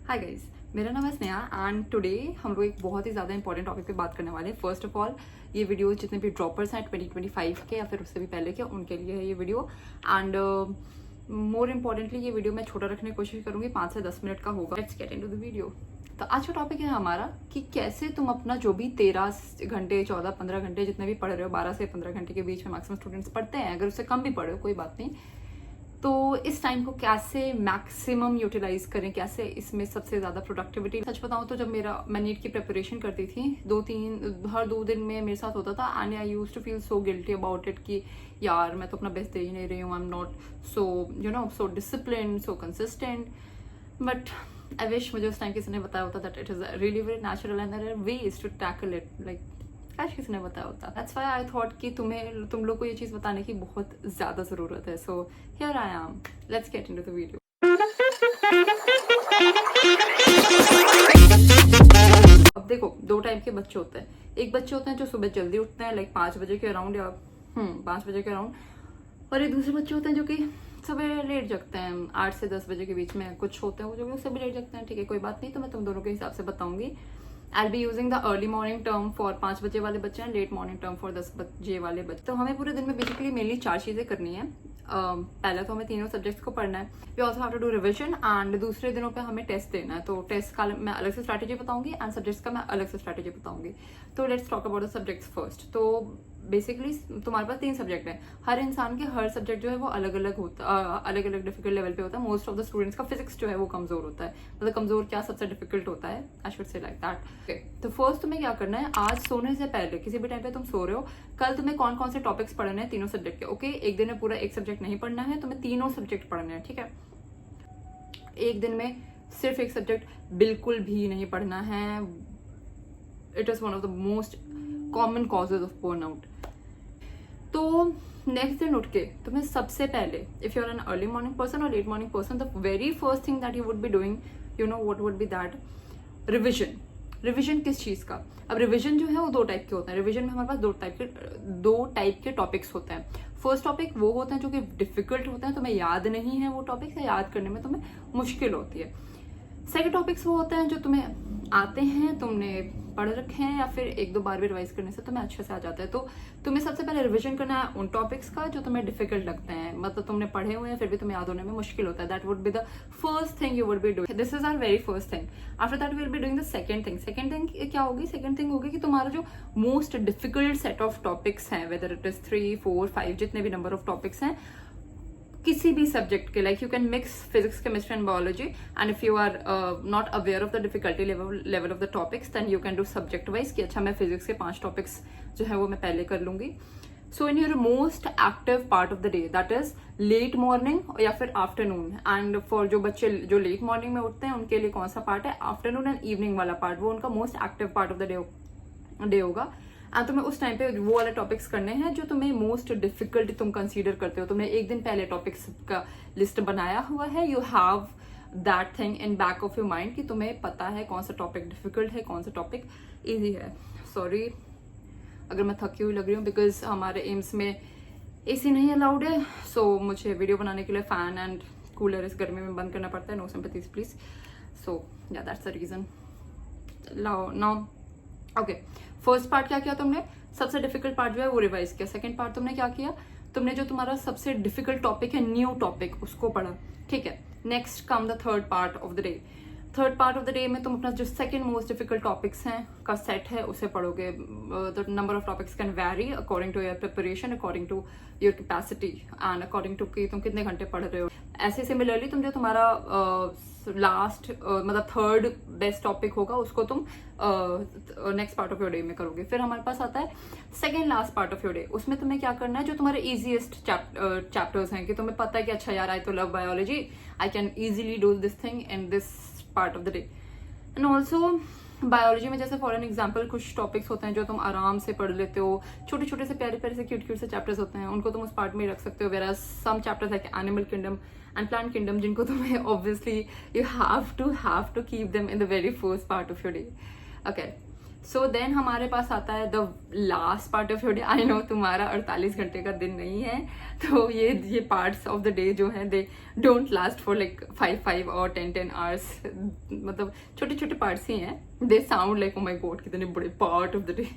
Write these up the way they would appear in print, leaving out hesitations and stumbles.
Hi guys, मेरा नाम है स्नेहा एंड टुडे हम लोग एक बहुत ही ज़्यादा इंपॉर्टेंट टॉपिक पे बात करने वाले हैं। फर्स्ट ऑफ ऑल, ये वीडियो जितने भी ड्रॉपर्स हैं 2025 के या फिर उससे भी पहले के, उनके लिए है ये वीडियो। एंड मोर इम्पॉर्टेंटली ये वीडियो मैं छोटा रखने की कोशिश करूंगी, 5 से 10 मिनट का होगा। Let's get into the video. तो आज का टॉपिक है हमारा कि कैसे तुम अपना जो भी 13 घंटे 14-15 घंटे जितने भी पढ़ रहे हो, 12 से 15 घंटे के बीच में मैक्सिमम स्टूडेंट्स पढ़ते हैं, अगर उससे कम भी पढ़े हो कोई बात नहीं, तो इस टाइम को कैसे मैक्सिमम यूटिलाइज करें, कैसे इसमें सबसे ज्यादा प्रोडक्टिविटी। सच बताऊं तो जब मैं नीट की प्रिपरेशन करती थी, हर 2 दिन में मेरे साथ होता था and I used to feel so guilty about it कि यार मैं तो अपना बेस्ट दे ही नहीं रही हूँ, I am not so discipline, so consistent. But I wish मुझे उस टाइम किसी ने बताया होता that it is really very natural and there are ways to tackle it, like काश किसी ने बताया होता। दैट्स व्हाई आई थॉट कि तुम लोग को ये चीज बताने की बहुत ज्यादा जरूरत है। So here I am, let's get into the video. अब देखो, 2 टाइप के बच्चे होते हैं। एक बच्चे होते हैं जो सुबह जल्दी उठते हैं, लाइक 5 बजे के अराउंड या 5 बजे के अराउंड, और एक दूसरे बच्चे होते हैं जो कि सुबह लेट जगते हैं, 8 से 10 बजे के बीच में। कुछ होते हैं वो जो कि उससे भी लेट जगते हैं, ठीक है, कोई बात नहीं। तो मैं तुम दोनों के हिसाब से बताऊंगी। I be using the early morning term for 5 बजे वाले बच्चे and late morning term for 10 बजे वाले बच्चे। तो हमें पूरे दिन में बेसिकली मेनली 4 चीजें करनी है। पहले तो हमें तीनों सब्जेक्ट्स को पढ़ना है, we also have to do revision, and दूसरे दिनों पे हमें टेस्ट देना है। तो टेस्ट का मैं अलग से स्ट्रैटेजी बताऊंगी एंड सब्जेक्ट्स का मैं अलग से स्ट्रैटेजी बताऊंगी। तो let's talk about the subjects first. तो बेसिकली तुम्हारे पास 3 सब्जेक्ट है। हर इंसान के हर सब्जेक्ट जो है वो अलग अलग होता है, अलग अलग डिफिकल्ट लेवल पे होता है। मोस्ट ऑफ द स्टूडेंट्स का फिजिक्स जो है वो कमजोर होता है। मतलब कमजोर क्या, सबसे डिफिकल्ट होता है, I should say like that. तो फर्स्ट तुम्हें क्या करना है, आज सोने से पहले, किसी भी टाइम पे तुम सो रहे हो, कल तुम्हें कौन कौन से टॉपिक्स पढ़ने हैं तीनों सब्जेक्ट के। ओके, एक दिन में पूरा एक सब्जेक्ट नहीं पढ़ना है, तुम्हें तीनों सब्जेक्ट पढ़ने हैं, ठीक है। एक दिन में सिर्फ एक सब्जेक्ट बिल्कुल भी नहीं पढ़ना है। It is one of the most common causes of burnout. तो नेक्स्ट दिन उठ के तुम्हें सबसे पहले, if you are an early morning person और late morning person, the very first thing that you would be doing, you know what would be that, revision. Revision किस चीज का? अब रिविजन जो है वो 2 टाइप के होते हैं। रिविजन में हमारे पास 2 टाइप के टॉपिक्स होते हैं। फर्स्ट टॉपिक वो होते हैं जो कि डिफिकल्ट होते हैं, तुम्हें याद नहीं है वो टॉपिक्स, या याद करने में तुम्हें मुश्किल होती है। सेकेंड टॉपिक्स वो होते हैं जो तुम्हें आते हैं, तुमने पढ़ रखे हैं, या फिर 1-2 बार भी रिवाइज करने से तुम्हें अच्छे से आ जाता है। तो तुम्हें सबसे पहले रिवीजन करना है उन टॉपिक्स का जो तुम्हें डिफिकल्ट लगते हैं, मतलब तुमने पढ़े हुए हैं फिर भी तुम्हें याद होने में मुश्किल होता है। That would be the first thing you would be doing. This is our very first thing. After that we will be doing the second thing. Second thing क्या होगी? सेकंड थिंग होगी कि तुम्हारा जो most difficult set of topics हैं, whether it is 3, 4, 5, जितने भी number of topics हैं किसी भी सब्जेक्ट के, like you can mix physics, chemistry and biology, and if you are not aware of the difficulty level of the topics, then you can do subject wise कि अच्छा मैं physics के 5 topics जो है वो मैं पहले कर लूंगी। So in your most active part of the day, that is late morning या फिर आफ्टरनून, एंड फॉर जो बच्चे जो लेट मॉर्निंग में उठते हैं उनके लिए कौन सा पार्ट है? आफ्टरनून एंड इवनिंग वाला पार्ट, वो उनका most active part of the day होगा। एंड तुम्हें उस टाइम पे वो वाले टॉपिक्स करने हैं जो तुम्हें मोस्ट डिफिकल्ट तुम कंसीडर करते हो। तुमने एक दिन पहले टॉपिक्स का लिस्ट बनाया हुआ है, you have that thing in back of your mind कि तुम्हें पता है कौन सा टॉपिक डिफिकल्ट है, कौन सा टॉपिक इजी है। सॉरी अगर मैं थकी हुई लग रही हूँ, बिकॉज हमारे एम्स में एसी नहीं अलाउड है, सो मुझे वीडियो बनाने के लिए फैन एंड कूलर इस गर्मी में बंद करना पड़ता है। No sympathies please. सो या that's the reason. Now okay, first part क्या किया तुमने? सबसे डिफिकल्ट पार्ट जो है वो रिवाइज किया। सेकंड पार्ट तुमने क्या किया? तुमने जो तुम्हारा सबसे डिफिकल्ट टॉपिक है, न्यू टॉपिक, उसको पढ़ा, ठीक है। Next come the third part of the day. Third part of the day में तुम अपना जो सेकंड मोस्ट डिफिकल्ट टॉपिक्स हैं का सेट है उसे पढ़ोगे। The number of topics can vary according to your preparation, according to your capacity and according to कि तुम कितने घंटे पढ़ रहे हो। ऐसे सिमिलरली तुम जो तुम्हारा लास्ट मतलब थर्ड बेस्ट टॉपिक होगा उसको तुम next part of your day में करोगे। फिर हमारे पास आता है second last part of your day. उसमें तुम्हें क्या करना है? जो तुम्हारे इजीएस्ट चैप्टर्स हैं कि तुम्हें पता है कि अच्छा यार आई तो love biology, I can easily do this thing in this part of the day. And also biology में जैसे फॉर एन एग्जाम्पल कुछ टॉपिक्स होते हैं जो तुम आराम से पढ़ लेते हो, छोटे छोटे से प्यारे प्यारे से क्यूट से चैप्टर्स होते हैं, उनको तुम उस पार्ट में ही रख सकते हो। Where some chapters like animal kingdom and plant kingdom, जिनको तुम्हें obviously you have to keep them in the very first part of your day. Okay, so then हमारे पास आता है the last part of your day. I know तुम्हारा 48 घंटे का दिन नहीं है, तो ये पार्ट्स ऑफ द डे जो है they don't last for like 5 और 10 आवर्स, मतलब छोटे छोटे पार्ट्स ही हैं। They sound like oh my God कितने बड़े पार्ट ऑफ द डे।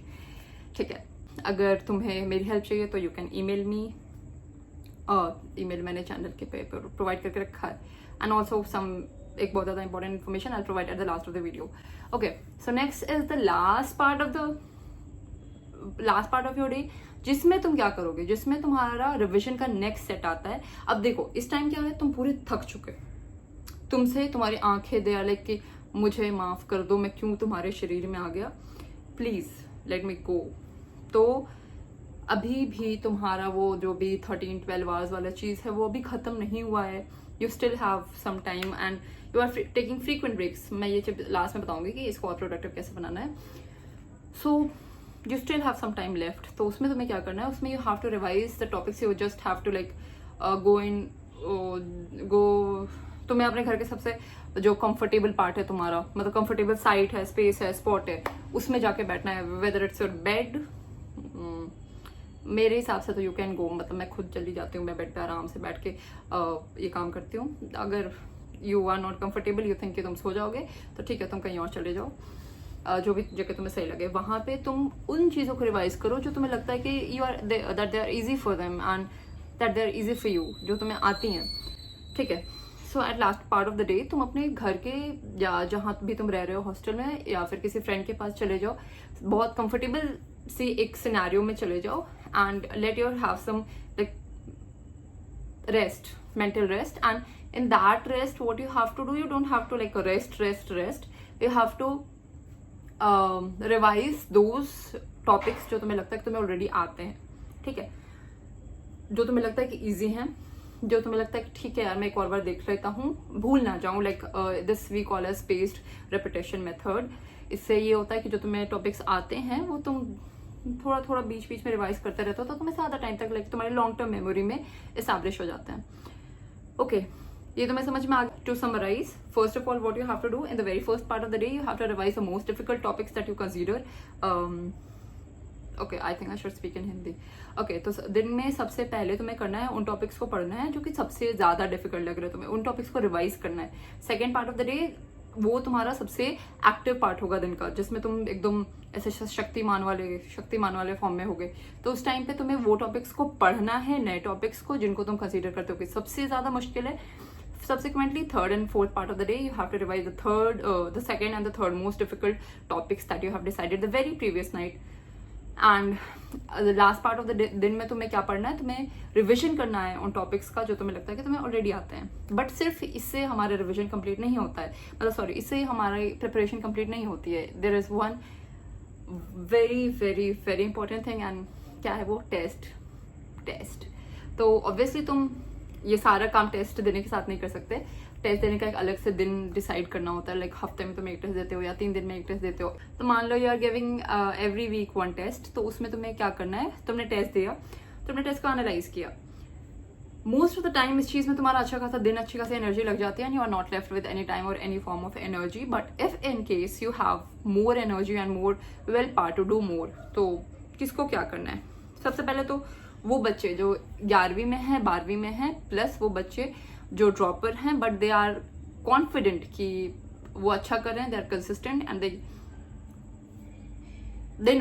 ठीक है, अगर तुम्हें मेरी हेल्प चाहिए तो you can email me, email मैंने चैनल के पे प्रोवाइड करके रखा है, एंड ऑल्सो सम एक बहुत ज़्यादा important information I provide at the last of the video. Okay, so next is the last part of your day, जिसमें तुम क्या करोगे, जिसमें तुम्हारा रिविजन का नेक्स्ट सेट आता है। अब देखो इस टाइम क्या है, तुम पूरे थक चुके, तुमसे तुम्हारी आंखें दे लाइक कि मुझे माफ कर दो, मैं क्यों तुम्हारे शरीर में आ गया, प्लीज लेट मी गो। तो अभी भी तुम्हारा वो जो भी 13-12 आवर्स वाला चीज है वो अभी खत्म नहीं हुआ है। You still have some time and you are taking frequent breaks. मैं ये चीज लास्ट में बताऊंगी कि इसको और प्रोडक्टिव कैसे बनाना है। So you still have some time left, तो उसमें तुम्हें क्या करना है, उसमें you have to revise the topics. You just have to like go तुम्हें अपने घर के सबसे जो कंफर्टेबल पार्ट है तुम्हारा, मतलब कंफर्टेबल साइट है, स्पेस है, स्पॉट है, उसमें जाके बैठना है। वेदर इट्स योर बेड, मेरे हिसाब से तो यू कैन गो, मतलब मैं खुद चली जाती हूँ, मैं बेड पे आराम से बैठ के ये काम करती हूँ। अगर you are not comfortable, you think कि तुम सो जाओगे, तो ठीक है तुम कहीं और चले जाओ, जो भी जगह तुम्हें सही लगे वहां पे तुम उन चीज़ों को रिवाइज करो जो तुम्हें लगता है कि you are that they are easy for them and that they are easy for you, जो तुम्हें आती हैं। ठीक है, so at last part of the day तुम अपने घर के या जहाँ भी तुम रह रहे हो, हॉस्टल में या फिर किसी फ्रेंड के पास चले जाओ, बहुत कंफर्टेबल सी एक सिनेरियो में चले जाओ and let your have some like rest, mental rest, and in that rest what you have to do, you don't have to like rest, you have to revise those topics जो तुम्हें लगता है कि तुम्हें already आते हैं। ठीक है, जो तुम्हें लगता है कि easy हैं, जो तुम्हें लगता है कि ठीक है यार मैं एक और बार देख लेता हूँ, भूल ना जाऊँ, like this we call as spaced repetition method. इससे ये होता है कि जो तुम्हें टॉपिक्स आते हैं वो तुम थोड़ा थोड़ा बीच बीच में रिवाइज करते रहते हो, तो तुम्हें ज़्यादा टाइम तक लाइक तुम्हारी लॉन्ग टर्म मेमोरी में एस्टैब्लिश हो जाते हैं। ओके, ये तुम्हें समझ में आ गया। To summarise, first of all what you have to do in the very first part of the day, you have to revise the most difficult topics that you consider. Okay, I think I should speak in Hindi. Okay, तो दिन में सबसे पहले तुम्हें करना है उन topics को पढ़ना है जो कि सबसे ज्यादा डिफिकल्ट लग रहे हो तुम्हें, उन टॉपिक्स को रिवाइज करना है। Second part of the day वो तुम्हारा सबसे एक्टिव पार्ट होगा दिन का, जिसमें तुम एकदम ऐसे शक्तिमान वाले फॉर्म में होगे। तो उस टाइम पे तुम्हें वो टॉपिक्स को पढ़ना है, नए टॉपिक्स को जिनको तुम कंसीडर करते हो कि सबसे ज्यादा मुश्किल है। Subsequently, third and fourth part of the day, you have to revise the second and the third most difficult topics that you have decided the very previous night. And the last part of the day, दिन में तुम्हें क्या पढ़ना है, तुम्हें revision करना है उन टॉपिक्स का जो तुम्हें लगता है कि तुम्हें ऑलरेडी आते हैं। बट सिर्फ इससे हमारा रिविजन कंप्लीट नहीं होता है, मतलब सॉरी, इससे हमारी प्रिपरेशन कंप्लीट नहीं होती है। There is one very very very important thing, and क्या है वो, टेस्ट। तो ऑब्वियसली तुम ये सारा काम टेस्ट देने के साथ नहीं कर सकते। टेस्ट देने का एक अलग से दिन डिसाइड करना होता है, लाइक हफ्ते में तुम एक टेस्ट देते हो या 3 दिन में एक टेस्ट देते हो। तो मान लो you are giving every week 1 test, तो उसमें तुम्हें क्या करना है, तुमने टेस्ट दिया, तुमने टेस्ट को एनालाइज किया, मोस्ट ऑफ द टाइम इस चीज में तुम्हारा अच्छा खासा दिन, अच्छी खासी एनर्जी लग जाती है, and you are not left with any time और any form of energy. But if in case you have more energy and more will power to do more, तो किसको क्या करना है, सबसे पहले तो वो बच्चे जो 11वीं में हैं, 12वीं में हैं, प्लस वो बच्चे जो ड्रॉपर हैं बट दे आर कॉन्फिडेंट कि वो अच्छा कर रहे हैं, they are consistent and they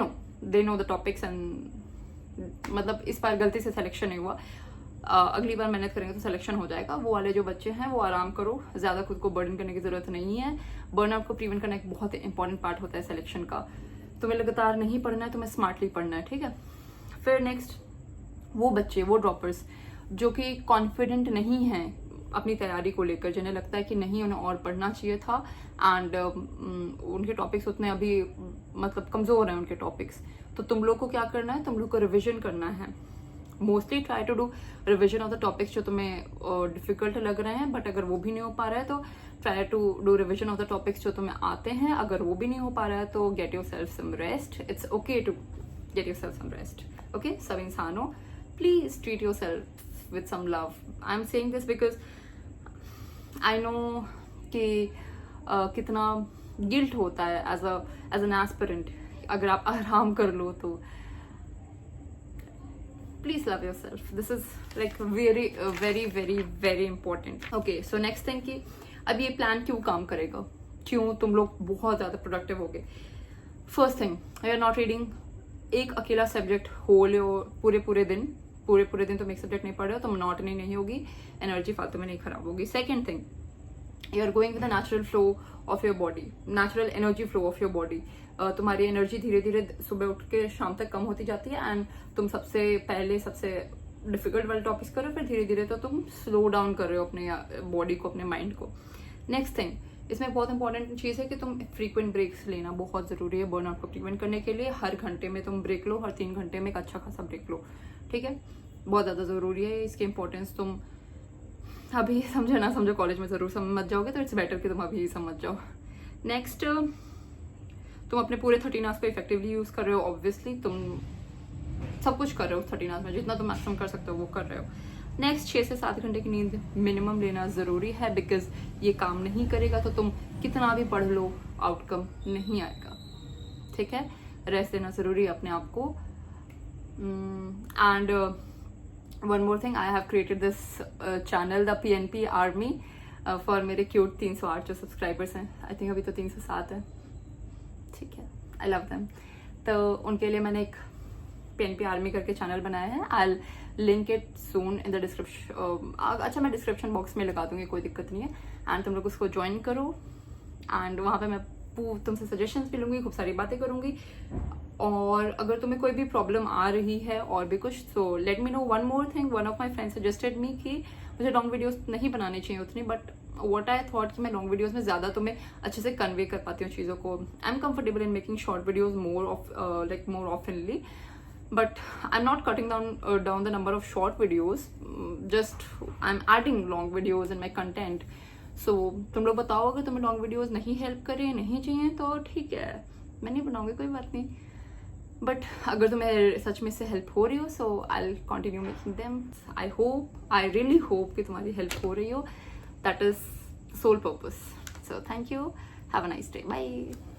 know the topics, and मतलब इस बार गलती से सिलेक्शन नहीं हुआ, अगली बार मेहनत करेंगे तो सिलेक्शन हो जाएगा। वो वाले जो बच्चे हैं वो आराम करो, ज्यादा खुद को बर्डन करने की जरूरत नहीं है। बर्नआउट को प्रिवेंट करना एक बहुत इंपॉर्टेंट पार्ट होता है सिलेक्शन का। तुम्हें लगातार नहीं पढ़ना है, तुम्हें स्मार्टली पढ़ना है, ठीक है। फिर नेक्स्ट वो बच्चे, वो ड्रॉपर्स जो कि कॉन्फिडेंट नहीं हैं अपनी तैयारी को लेकर, जिन्हें लगता है कि नहीं उन्हें और पढ़ना चाहिए था, एंड उनके टॉपिक्स उतने अभी मतलब कमजोर हैं उनके टॉपिक्स, तो तुम लोग को क्या करना है, तुम लोग को रिविजन करना है। Mostly try to do revision of the topics जो तुम्हें डिफिकल्ट लग रहे हैं, बट अगर वो भी नहीं हो पा रहा है तो try to do revision of the topics जो तुम्हें आते हैं। अगर वो भी नहीं हो पा रहा है तो get yourself some rest, it's okay to get yourself some rest, okay. सब इंसानों, please treat yourself with some love. I am saying this because I know कि कितना गिल्ट होता है एज एन एस्पिरेंट अगर आप आराम कर लो तो please love yourself. This is like very very very very important. Okay, so next thing कि अब ये प्लान क्यों काम करेगा, क्यों तुम लोग बहुत ज़्यादा प्रोडक्टिव होगे. First thing, you are not reading. एक अकेला सब्जेक्ट हो लो पूरे दिन तुम एक सब्जेक्ट नहीं पढ़ रहे हो तो मोनोटनी नहीं होगी, एनर्जी फालतू में नहीं खराब होगी. Second thing, you are going with the natural flow of your body, natural energy flow of your body. तुम्हारी एनर्जी धीरे धीरे सुबह उठ के शाम तक कम होती जाती है एंड तुम सबसे पहले सबसे डिफिकल्ट वाले टॉपिक्स कर रहे हो, फिर धीरे धीरे तो तुम स्लो डाउन कर रहे हो अपने बॉडी को, अपने माइंड को. नेक्स्ट थिंग, इसमें बहुत इंपॉर्टेंट चीज़ है कि तुम फ्रीक्वेंट ब्रेक्स लेना बहुत ज़रूरी है बर्नआउट को प्रिवेंट करने के लिए. हर घंटे में तुम ब्रेक लो, हर 3 घंटे में एक अच्छा खासा ब्रेक लो, ठीक है. बहुत ज़्यादा ज़रूरी है. इसकी इंपॉर्टेंस तुम अभी समझो ना समझो, कॉलेज में ज़रूर समझ जाओगे, तो इट्स बेटर कि तुम अभी समझ जाओ. नेक्स्ट, तुम अपने पूरे 13 आवर्स को इफेक्टिवली यूज़ कर रहे हो. ऑब्वियसली तुम सब कुछ कर रहे हो 13 आवर्स में, जितना तुम मैक्सिमम कर सकते हो वो कर रहे हो. नेक्स्ट, 6 से 7 घंटे की नींद मिनिमम लेना ज़रूरी है, बिकॉज ये काम नहीं करेगा तो तुम कितना भी पढ़ लो आउटकम नहीं आएगा, ठीक है. रेस्ट देना ज़रूरी है अपने आप को. And one more thing, I have created this channel the PNP army for मेरे क्यूट 308 जो सब्सक्राइबर्स हैं. आई थिंक अभी तो 307 है, ठीक है. I love them. तो उनके लिए मैंने एक PNP आर्मी करके चैनल बनाया है. I link it soon in the description. अच्छा, मैं डिस्क्रिप्शन बॉक्स में लगा दूंगी, कोई दिक्कत नहीं है. एंड तुम लोग उसको ज्वाइन करो एंड वहाँ पे मैं तुमसे सजेशंस भी लूँगी, खूब सारी बातें करूँगी. और अगर तुम्हें कोई भी प्रॉब्लम आ रही है और भी कुछ, तो let me know. One more thing, one of my friends suggested me कि मुझे लॉन्ग वीडियोस नहीं बनाने चाहिए उतनी, बट व्हाट आई थॉट कि मैं लॉन्ग वीडियोस में ज़्यादा तुम्हें अच्छे से कन्वे कर पाती हूँ चीज़ों को. I am comfortable in making short videos more ऑफनली, but I'm not cutting down the number of short videos, just I'm adding long videos in my content. So तुम लोग बताओ, अगर तुम्हें long videos नहीं हेल्प करें, नहीं चाहिए तो ठीक है, मैं नहीं बनाऊंगी, कोई बात नहीं. बट अगर तुम्हें सच में से हेल्प हो रही हो, so I'll continue making them. I really hope कि तुम्हारी हेल्प हो रही हो. That is sole purpose. So thank you. Have a nice day. Bye.